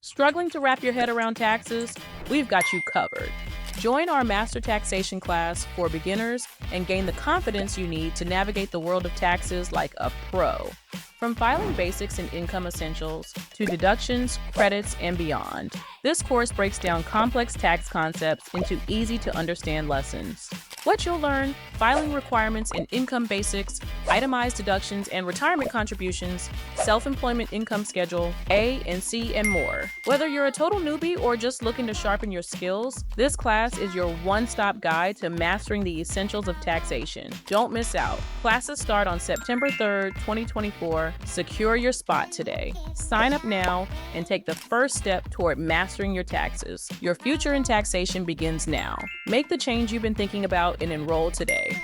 Struggling to wrap your head around taxes? We've got you covered. Join our Master Taxation Class for beginners and gain the confidence you need to navigate the world of taxes like a pro. From filing basics and income essentials to deductions, credits, and beyond, this course breaks down complex tax concepts into easy to understand lessons. What you'll learn: filing requirements and income basics, itemized deductions and retirement contributions, self-employment income schedule, A and C, and more. Whether you're a total newbie or just looking to sharpen your skills, this class is your one-stop guide to mastering the essentials of taxation. Don't miss out. Classes start on September 3rd, 2024. Secure your spot today. Sign up now and take the first step toward mastering your taxes. Your future in taxation begins now. Make the change you've been thinking about and enroll today.